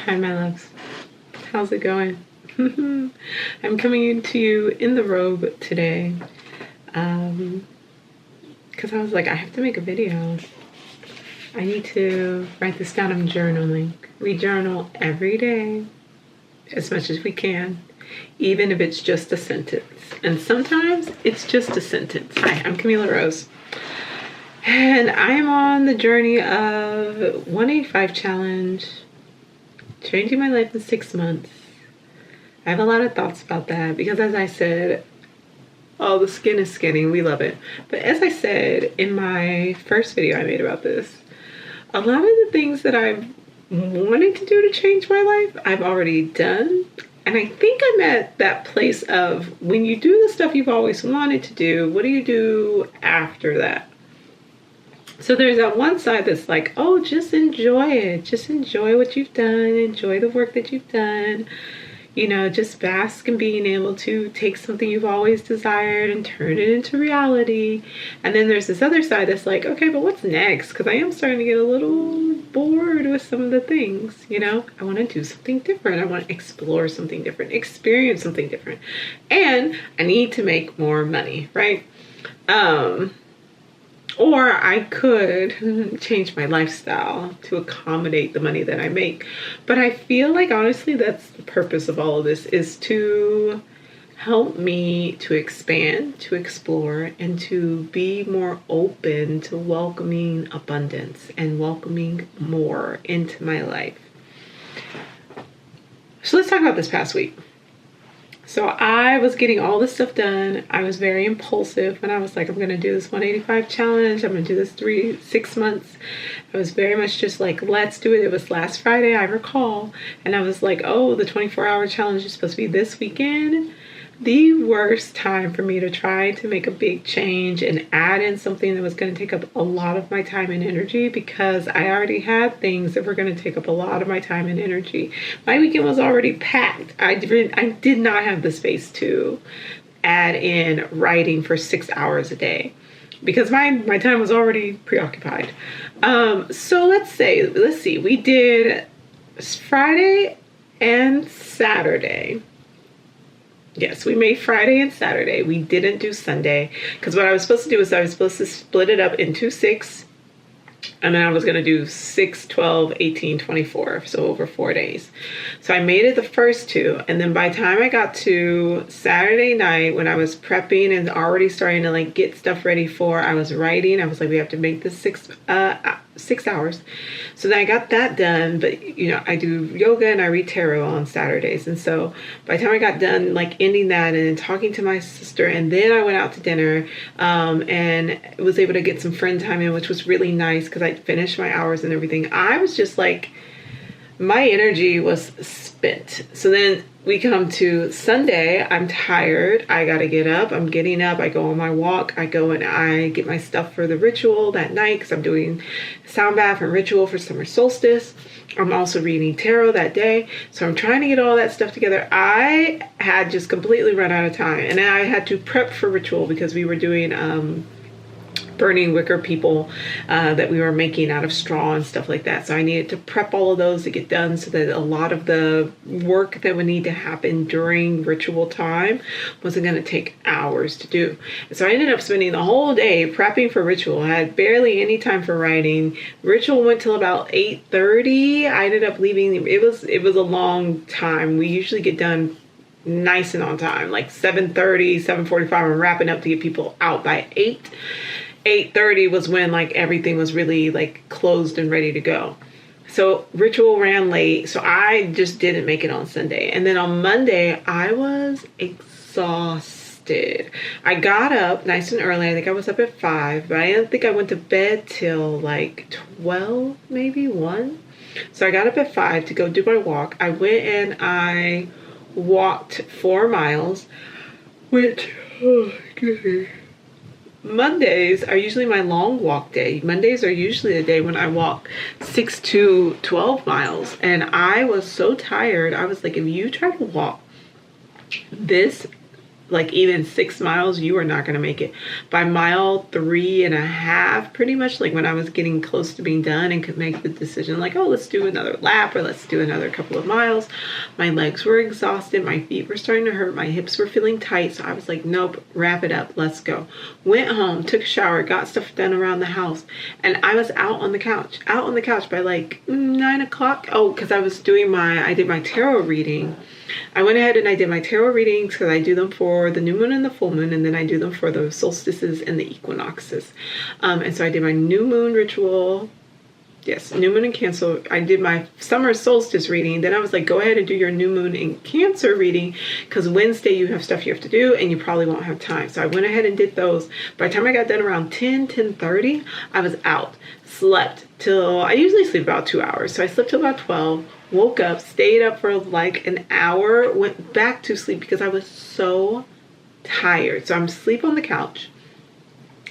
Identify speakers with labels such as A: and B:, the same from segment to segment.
A: Hi, my loves. How's it going? I'm coming to you in the robe today because I was like, I have to make a video. I need to write this down. I'm journaling. We journal every day as much as we can, even if it's just a sentence. And sometimes it's just a sentence. Hi, I'm Camila Rose. And I'm on the journey of 185 challenge, changing my life in 6 months. I have a lot of thoughts about that because, as I said, oh, the skin is skinny. We love it. But as I said in my first video I made about this, a lot of the things that I've wanted to do to change my life, I've already done. And I think I'm at that place of when you do the stuff you've always wanted to do, what do you do after that? So there's that one side that's like, oh, just enjoy it. Just enjoy what you've done. Enjoy the work that you've done. You know, just bask in being able to take something you've always desired and turn it into reality. And then there's this other side that's like, okay, but what's next? Because I am starting to get a little bored with some of the things, you know? I want to do something different. I want to explore something different, experience something different. And I need to make more money, right? Or I could change my lifestyle to accommodate the money that I make. But I feel like, honestly, that's the purpose of all of this, is to help me to expand, to explore, and to be more open to welcoming abundance and welcoming more into my life. So let's talk about this past week. So I was getting all this stuff done. I was very impulsive when I was like, I'm going to do this 185 challenge. I'm going to do this 6 months. I was very much just like, let's do it. It was last Friday, I recall. And I was like, oh, the 24-hour challenge is supposed to be this weekend. The worst time for me to try to make a big change and add in something that was going to take up a lot of my time and energy, because I already had things that were going to take up a lot of my time and energy. My weekend was already packed. I did not have the space to add in writing for 6 hours a day because my time was already preoccupied. So let's see, we did Friday and Saturday. Yes, we made Friday and Saturday. We didn't do Sunday because what I was supposed to do is I was supposed to split it up into 6. And then I was going to do 6, 12, 18, 24. So over 4 days. So I made it the first 2. And then by the time I got to Saturday night, when I was prepping and already starting to like get stuff ready for, I was writing. I was like, we have to make this 6 hours. So then I got that done. But, you know, I do yoga and I read tarot on Saturdays. And so by the time I got done, like ending that and talking to my sister, and then I went out to dinner and was able to get some friend time in, which was really nice because I finished my hours and everything. I was just like, my energy was spent. So then we come to Sunday. I'm tired. I got to get up. I'm getting up. I go on my walk. I go and I get my stuff for the ritual that night because I'm doing sound bath and ritual for summer solstice. I'm also reading tarot that day. So I'm trying to get all that stuff together. I had just completely run out of time. And I had to prep for ritual because we were doing burning wicker people that we were making out of straw and stuff like that. So I needed to prep all of those to get done so that a lot of the work that would need to happen during ritual time wasn't going to take hours to do. So I ended up spending the whole day prepping for ritual. I had barely any time for writing. Ritual went till about 8:30. I ended up leaving. It was a long time. We usually get done nice and on time, like 7:30, 7:45. I'm wrapping up to get people out by 8. 8:30 was when like everything was really like closed and ready to go. So ritual ran late. So I just didn't make it on Sunday. And then on Monday, I was exhausted. I got up nice and early. I think I was up at 5, but I didn't think I went to bed till like 12, maybe 1. So I got up at 5 to go do my walk. I went and I walked 4 miles, which, oh goodness. Mondays are usually my long walk day. Mondays are usually the day when I walk 6 to 12 miles. And I was so tired. I was like, if you try to walk this like even 6 miles, you are not going to make it. By mile 3.5, pretty much, like when I was getting close to being done and could make the decision, like, oh, let's do another lap or let's do another couple of miles, my legs were exhausted, my feet were starting to hurt, my hips were feeling tight. So I was like, nope, wrap it up, let's go. Went home, took a shower, got stuff done around the house, and I was out on the couch by like 9 o'clock. Oh, because I did my tarot reading. I went ahead and I did my tarot readings because I do them for the new moon and the full moon, and then I do them for the solstices and the equinoxes. And so I did my new moon ritual. Yes, new moon in Cancer. I did my summer solstice reading. Then I was like, go ahead and do your new moon in Cancer reading, because Wednesday you have stuff you have to do and you probably won't have time. So I went ahead and did those. By the time I got done around 10:30, I was out. Slept till, I usually sleep about 2 hours. So I slept till about 12, woke up, stayed up for like an hour, went back to sleep because I was so tired. So I'm asleep on the couch.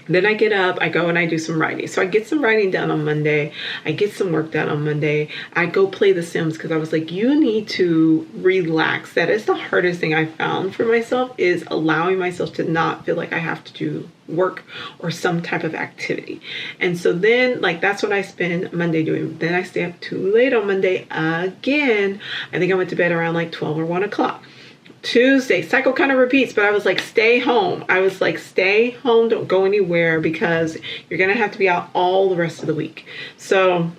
A: Then I get up, I go and I do some writing. So I get some writing done on Monday. I get some work done on Monday. I go play The Sims because I was like, you need to relax. That is the hardest thing I found for myself, is allowing myself to not feel like I have to do work or some type of activity. And so then, like, that's what I spend Monday doing. Then I stay up too late on Monday again. I think I went to bed around like 12 or 1 o'clock. Tuesday, cycle kind of repeats, but I was like, stay home. Stay home, don't go anywhere, because you're going to have to be out all the rest of the week. So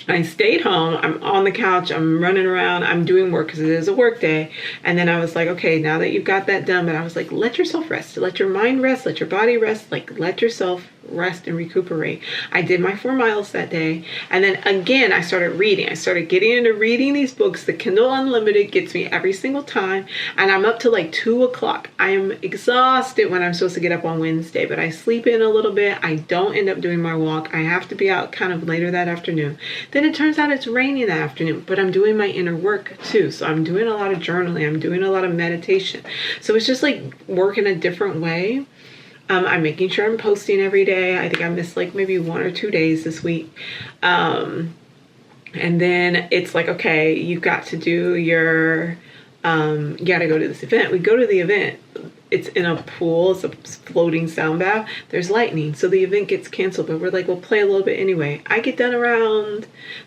A: I stayed home. I'm on the couch. I'm running around. I'm doing work because it is a work day. And then I was like, okay, now that you've got that done, but I was like, let yourself rest. Let your mind rest. Let your body rest. Like, let yourself rest and recuperate. I did my 4 miles that day. And then again, I started reading. I started getting into reading these books. The Kindle Unlimited gets me every single time. And I'm up to like 2 o'clock. I am exhausted when I'm supposed to get up on Wednesday, but I sleep in a little bit. I don't end up doing my walk. I have to be out kind of later that afternoon. Then it turns out it's raining that afternoon, but I'm doing my inner work too. So I'm doing a lot of journaling. I'm doing a lot of meditation. So it's just like work in a different way. I'm making sure I'm posting every day. I think I missed like maybe 1 or 2 days this week. And then it's like, okay, you've got to do your, you got to go to this event. We go to the event. It's in a pool. It's a floating sound bath. There's lightning. So the event gets canceled, but we're like, we'll play a little bit anyway. I get done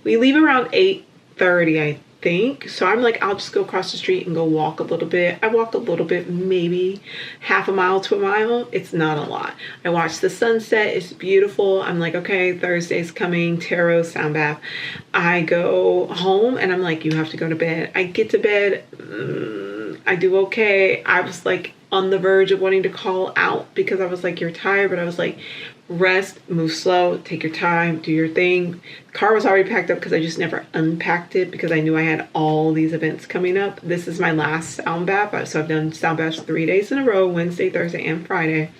A: we leave around 8:30, I think. So I'm like, I'll just go across the street and go walk a little bit. I walk a little bit, maybe half a mile to a mile. It's not a lot. I watch the sunset. It's beautiful. I'm like, okay, Thursday's coming, tarot, sound bath. I go home and I'm like, you have to go to bed. I get to bed. I do okay. I was like on the verge of wanting to call out because I was like, you're tired, but I was like, rest, move slow, take your time, do your thing. Car was already packed up because I just never unpacked it because I knew I had all these events coming up. This is my last sound bath. So I've done sound baths 3 days in a row, Wednesday, Thursday, and Friday.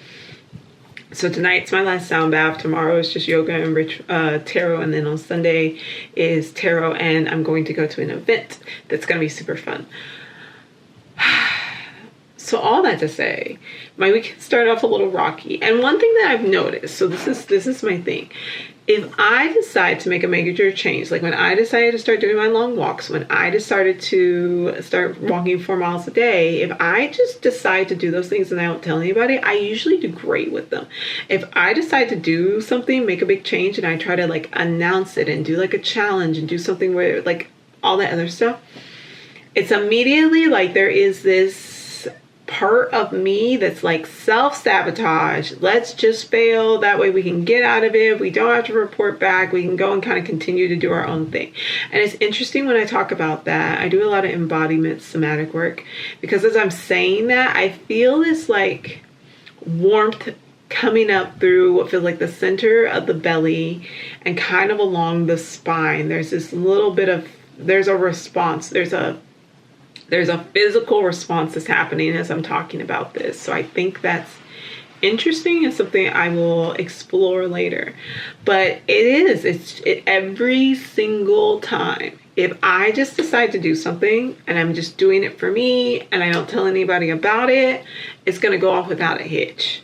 A: So tonight's my last sound bath. Tomorrow is just yoga and tarot. And then on Sunday is tarot. And I'm going to go to an event that's going to be super fun. So all that to say, my week started off a little rocky. And one thing that I've noticed, so this is my thing. If I decide to make a major change, like when I decided to start doing my long walks, when I decided to start walking 4 miles a day, if I just decide to do those things and I don't tell anybody, I usually do great with them. If I decide to do something, make a big change, and I try to like announce it and do like a challenge and do something where like all that other stuff, it's immediately like there is this part of me that's like self-sabotage. Let's just fail. That way we can get out of it. We don't have to report back. We can go and kind of continue to do our own thing. And it's interesting when I talk about that. I do a lot of embodiment somatic work because as I'm saying that, I feel this like warmth coming up through what feels like the center of the belly and kind of along the spine. There's this little bit of, there's a response. There's a physical response that's happening as I'm talking about this. So I think that's interesting and something I will explore later. But it's every single time. If I just decide to do something and I'm just doing it for me and I don't tell anybody about it, it's going to go off without a hitch.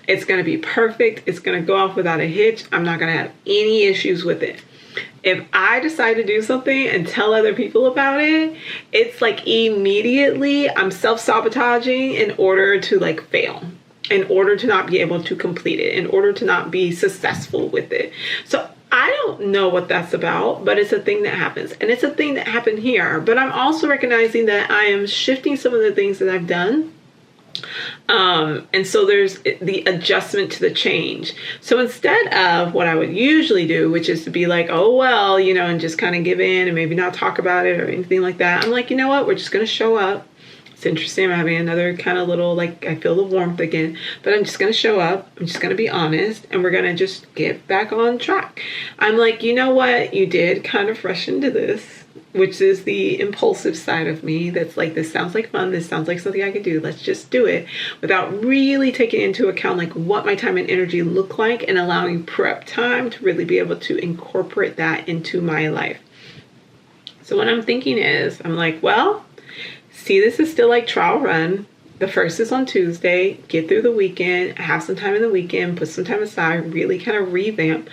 A: It's going to be perfect. It's going to go off without a hitch. I'm not going to have any issues with it. If I decide to do something and tell other people about it, it's like immediately I'm self-sabotaging in order to like fail, in order to not be able to complete it, in order to not be successful with it. So I don't know what that's about, but it's a thing that happens. And it's a thing that happened here. But I'm also recognizing that I am shifting some of the things that I've done. And so there's the adjustment to the change. So instead of what I would usually do, which is to be like, oh, well, you know, and just kind of give in and maybe not talk about it or anything like that, I'm like, you know what, we're just going to show up. It's interesting. I'm having another kind of little, like, I feel the warmth again, but I'm just going to show up. I'm just going to be honest, and we're going to just get back on track. I'm like, you know what? You did kind of rush into this, which is the impulsive side of me. That's like, this sounds like fun. This sounds like something I could do. Let's just do it without really taking into account like what my time and energy look like and allowing prep time to really be able to incorporate that into my life. So what I'm thinking is, I'm like, well, see, this is still like trial run. The first is on Tuesday. Get through the weekend, have some time in the weekend, put some time aside, really kind of revamp.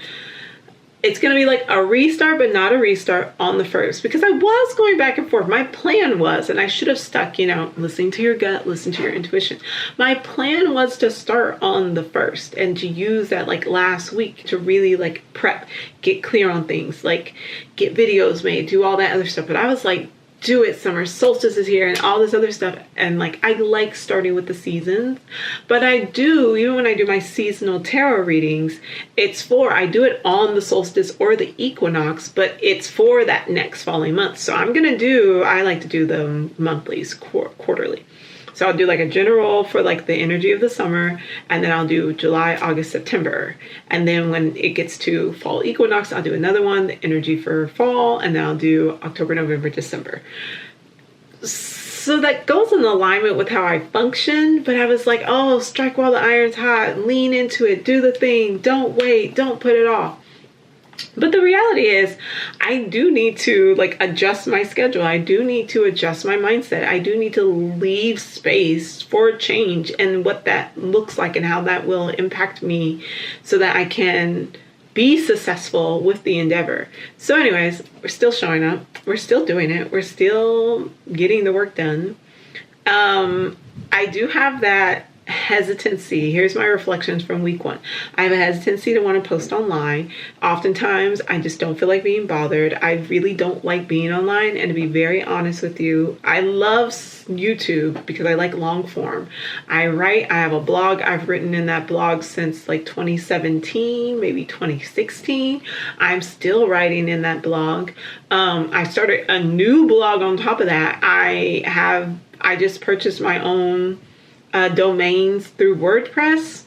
A: It's going to be like a restart, but not a restart on the first, because I was going back and forth. My plan was, and I should have stuck, you know, listening to your gut, listen to your intuition. My plan was to start on the first and to use that like last week to really like prep, get clear on things, like get videos made, do all that other stuff. But I was like, do it, summer solstice is here and all this other stuff. And like, I like starting with the seasons, but I do, even when I do my seasonal tarot readings, I do it on the solstice or the equinox, but it's for that next following month. So I like to do the monthlies quarterly. So I'll do like a general for like the energy of the summer, and then I'll do July, August, September. And then when it gets to fall equinox, I'll do another one, the energy for fall, and then I'll do October, November, December. So that goes in alignment with how I function, but I was like, oh, strike while the iron's hot, lean into it, do the thing, don't wait, don't put it off. But the reality is, I do need to like adjust my schedule. I do need to adjust my mindset. I do need to leave space for change and what that looks like and how that will impact me so that I can be successful with the endeavor. So anyways, we're still showing up. We're still doing it. We're still getting the work done. I do have that hesitancy. Here's my reflections from week 1. I have a hesitancy to want to post online. Oftentimes, I just don't feel like being bothered. I really don't like being online. And to be very honest with you, I love YouTube because I like long form. I have a blog. I've written in that blog since like 2017, maybe 2016. I'm still writing in that blog. I started a new blog on top of that. I just purchased my own domains through WordPress.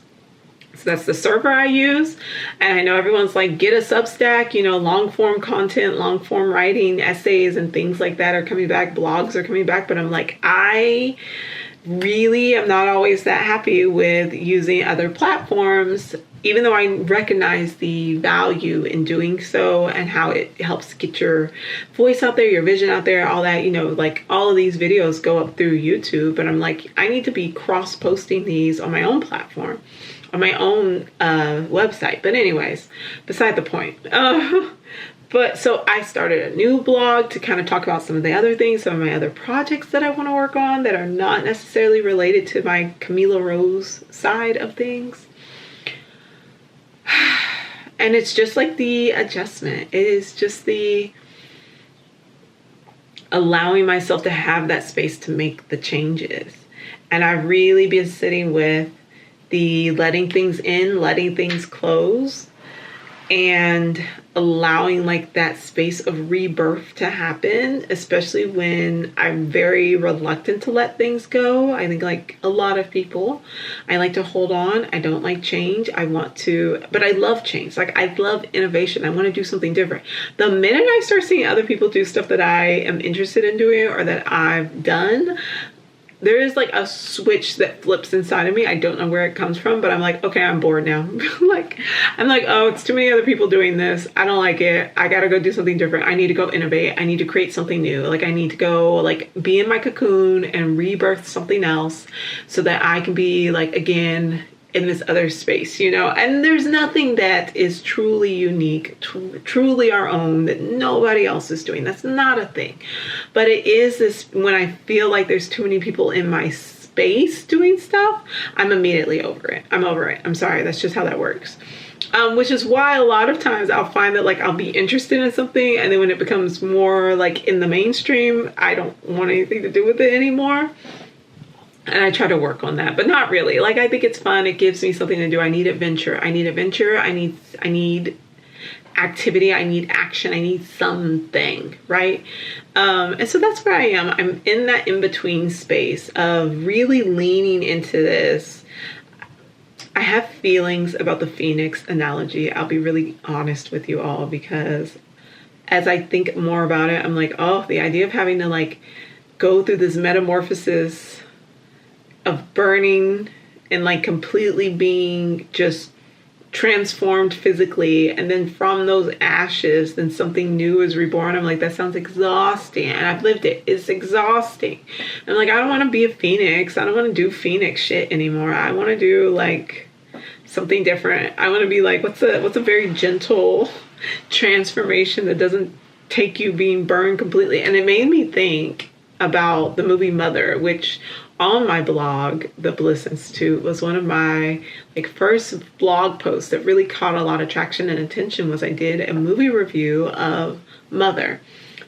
A: So that's the server I use. And I know everyone's like, get a Substack, you know, long form content, long form writing, essays and things like that are coming back. Blogs are coming back. But I'm like, I really am not always that happy with using other platforms, even though I recognize the value in doing so and how it helps get your voice out there, your vision out there, all that, you know, like all of these videos go up through YouTube, but I'm like, I need to be cross-posting these on my own platform, on my own website. But anyways, beside the point. But so I started a new blog to kind of talk about some of the other things, some of my other projects that I want to work on that are not necessarily related to my Camila Rose side of things. And it's just like the adjustment. It is just the allowing myself to have that space to make the changes. And I've really been sitting with the letting things in, letting things close, and allowing like that space of rebirth to happen, especially when I'm very reluctant to let things go. I think like a lot of people, I like to hold on. I don't like change. But I love change. Like I love innovation. I want to do something different. The minute I start seeing other people do stuff that I am interested in doing or that I've done, there is like a switch that flips inside of me. I don't know where it comes from, but I'm like, okay, I'm bored now. I'm like, oh, it's too many other people doing this. I don't like it. I got to go do something different. I need to go innovate. I need to create something new. Like I need to go like be in my cocoon and rebirth something else so that I can be like, again, in this other space, you know, and there's nothing that is truly unique, truly our own, that nobody else is doing. That's not a thing. But it is this, when I feel like there's too many people in my space doing stuff, I'm immediately over it. I'm over it. I'm sorry. That's just how that works. Which is why a lot of times I'll find that like I'll be interested in something, and then when it becomes more like in the mainstream, I don't want anything to do with it anymore. And I try to work on that, but not really. Like, I think it's fun. It gives me something to do. I need adventure. I need adventure. I need activity. I need action. I need something, right? And so that's where I am. I'm in that in-between space of really leaning into this. I have feelings about the Phoenix analogy. I'll be really honest with you all, because as I think more about it, I'm like, oh, the idea of having to like go through this metamorphosis of burning and like completely being just transformed physically, and then from those ashes then something new is reborn. I'm like, that sounds exhausting, and I've lived it. It's exhausting. I'm like, I don't want to be a phoenix. I don't want to do phoenix shit anymore. I want to do like something different. I want to be like, what's a very gentle transformation that doesn't take you being burned completely. And it made me think about the movie Mother, which on my blog, The Bliss Institute, was one of my like first blog posts that really caught a lot of traction and attention. Was I did a movie review of Mother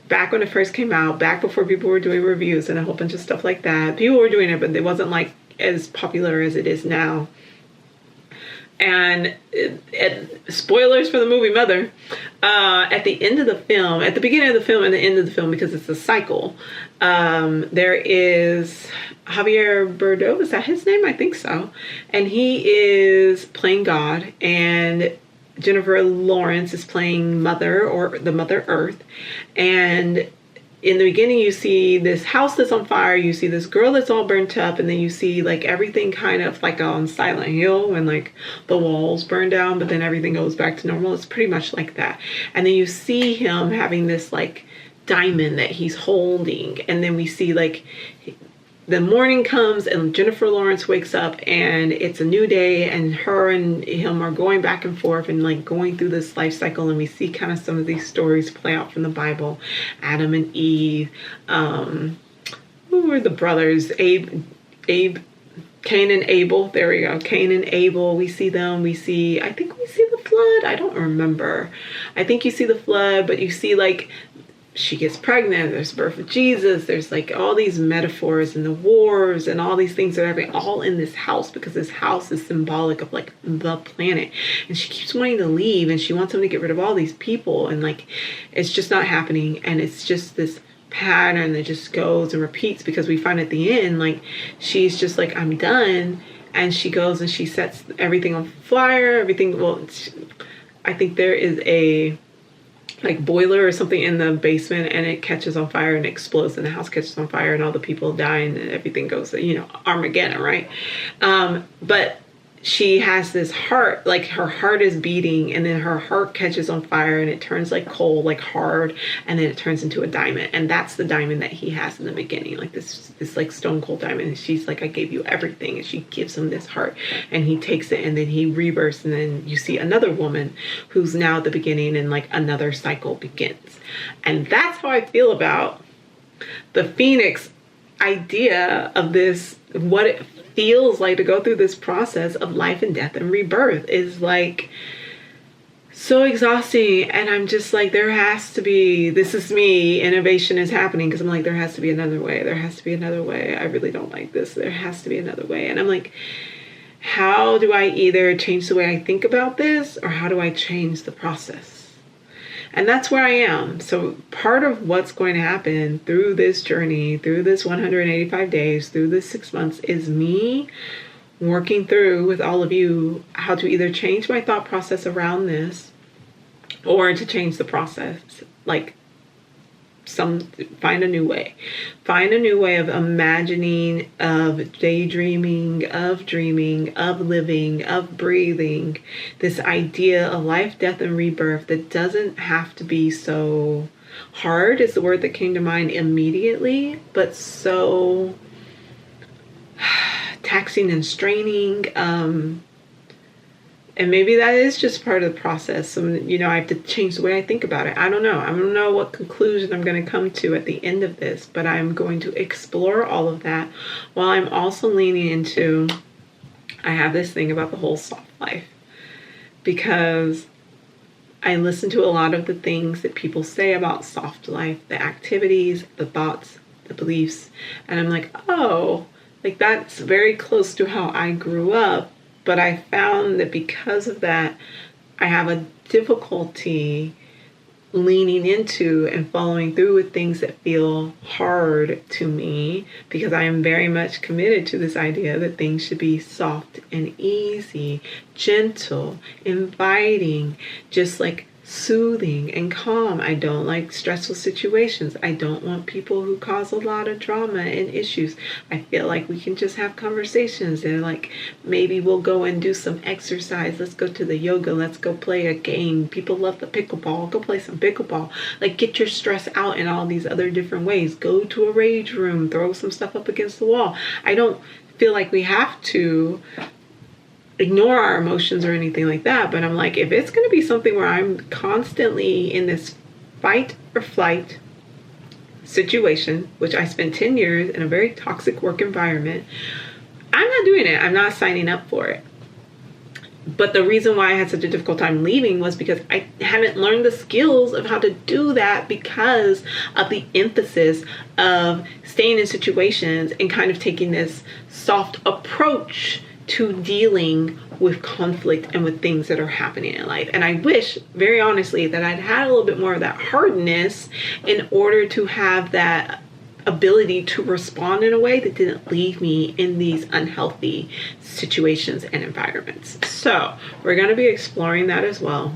A: back when it first came out, back before people were doing reviews and a whole bunch of stuff like that. People were doing it, but it wasn't like as popular as it is now. And spoilers for the movie Mother, at the end of the film, at the beginning of the film and the end of the film, because it's a cycle, there is Javier Bardot, is that his name? I think so. And he is playing God, and Jennifer Lawrence is playing Mother, or the Mother Earth. And in the beginning, you see this house that's on fire, you see this girl that's all burnt up, and then you see like everything kind of like on Silent Hill when like the walls burn down, but then everything goes back to normal. It's pretty much like that. And then you see him having this like diamond that he's holding, and then we see like the morning comes and Jennifer Lawrence wakes up and it's a new day, and her and him are going back and forth and like going through this life cycle, and we see kind of some of these stories play out from the Bible. Adam and Eve, who were the brothers? Cain and Abel. There we go. Cain and Abel. We see them. I think we see the flood. I don't remember. I think you see the flood, but you see like she gets pregnant, there's the birth of Jesus, there's like all these metaphors and the wars and all these things that are happening all in this house, because this house is symbolic of like the planet. And she keeps wanting to leave, and she wants him to get rid of all these people, and like it's just not happening. And it's just this pattern that just goes and repeats, because we find at the end like she's just like, I'm done, and she goes and she sets everything on fire. I think there is a like boiler or something in the basement, and it catches on fire and explodes, and the house catches on fire and all the people die and everything goes, Armageddon, right? But she has this heart, like her heart is beating, and then her heart catches on fire and it turns like coal, like hard, and then it turns into a diamond. And that's the diamond that he has in the beginning, like this like stone cold diamond. And she's like, I gave you everything. And she gives him this heart, and he takes it, and then he rebirths, and then you see another woman who's now at the beginning, and like another cycle begins. And that's how I feel about the Phoenix idea of this, what it feels like to go through this process of life and death and rebirth is like so exhausting. And I'm just like, there has to be, this is me, innovation is happening, because I'm like, there has to be another way. There has to be another way. I really don't like this. There has to be another way. And I'm like, how do I either change the way I think about this, or how do I change the process? And that's where I am. So part of what's going to happen through this journey, through this 185 days, through this 6 months, is me working through with all of you how to either change my thought process around this, or to change the process, like find a new way of imagining, of daydreaming, of dreaming, of living, of breathing, this idea of life, death, and rebirth that doesn't have to be so hard, is the word that came to mind immediately, but so taxing and straining, And maybe that is just part of the process. So, I have to change the way I think about it. I don't know. I don't know what conclusion I'm going to come to at the end of this, but I'm going to explore all of that while I'm also leaning into, I have this thing about the whole soft life, because I listen to a lot of the things that people say about soft life, the activities, the thoughts, the beliefs, and I'm like, oh, like that's very close to how I grew up. But I found that because of that, I have a difficulty leaning into and following through with things that feel hard to me, because I am very much committed to this idea that things should be soft and easy, gentle, inviting, just like soothing and calm. I don't like stressful situations. I don't want people who cause a lot of drama and issues. I feel like we can just have conversations and like maybe we'll go and do some exercise. Let's go to the yoga. Let's go play a game. People love the pickleball. Go play some pickleball. Like get your stress out in all these other different ways. Go to a rage room. Throw some stuff up against the wall. I don't feel like we have to ignore our emotions or anything like that, but I'm like, if it's going to be something where I'm constantly in this fight or flight situation, which I spent 10 years in a very toxic work environment, I'm not doing it. I'm not signing up for it. But the reason why I had such a difficult time leaving was because I haven't learned the skills of how to do that, because of the emphasis of staying in situations and kind of taking this soft approach to dealing with conflict and with things that are happening in life. And I wish, very honestly, that I'd had a little bit more of that hardness in order to have that ability to respond in a way that didn't leave me in these unhealthy situations and environments. So we're going to be exploring that as well.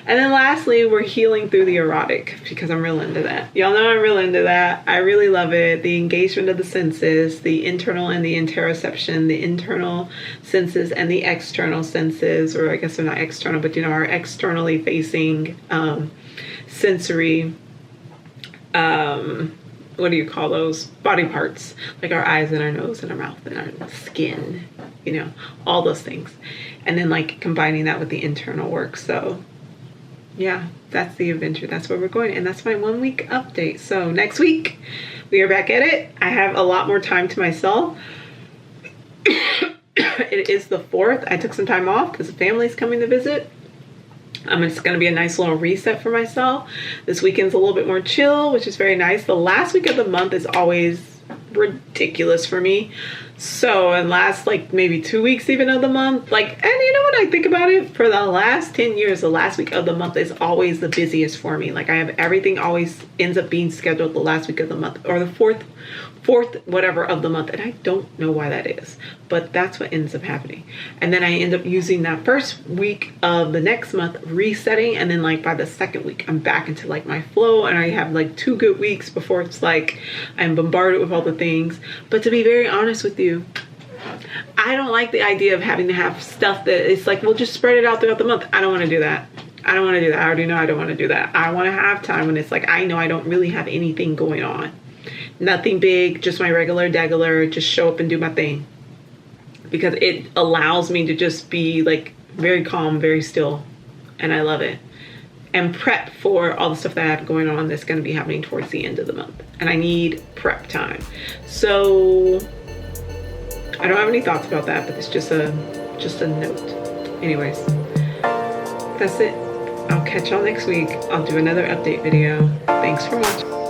A: And then lastly, we're healing through the erotic, because I'm real into that. Y'all know I'm real into that. I really love it. The engagement of the senses, the internal and the interoception, the internal senses and the external senses, or I guess they're not external, but our externally facing sensory, what do you call those? Body parts, like our eyes and our nose and our mouth and our skin, all those things. And then like combining that with the internal work. So yeah, that's the adventure. That's where we're going. And that's my 1 week update. So next week, we are back at it. I have a lot more time to myself. It is the 4th. I took some time off because the family's coming to visit. It's going to be a nice little reset for myself. This weekend's a little bit more chill, which is very nice. The last week of the month is always ridiculous for me. So, and last like maybe 2 weeks even of the month, like, and when I think about it, for the last 10 years, the last week of the month is always the busiest for me. Like I have everything always ends up being scheduled the last week of the month, or the fourth whatever of the month. And I don't know why that is, but that's what ends up happening. And then I end up using that first week of the next month resetting. And then like by the second week, I'm back into like my flow, and I have like 2 good weeks before it's like I'm bombarded with all the things. But to be very honest with you, I don't like the idea of having to have stuff that it's like, we'll just spread it out throughout the month. I don't want to do that. I already know I don't want to do that. I want to have time when it's like, I know I don't really have anything going on. Nothing big, just my regular just show up and do my thing. Because it allows me to just be like very calm, very still. And I love it. And prep for all the stuff that I have going on that's going to be happening towards the end of the month. And I need prep time. So I don't have any thoughts about that, but it's just a note. Anyways, that's it. I'll catch y'all next week. I'll do another update video. Thanks for watching.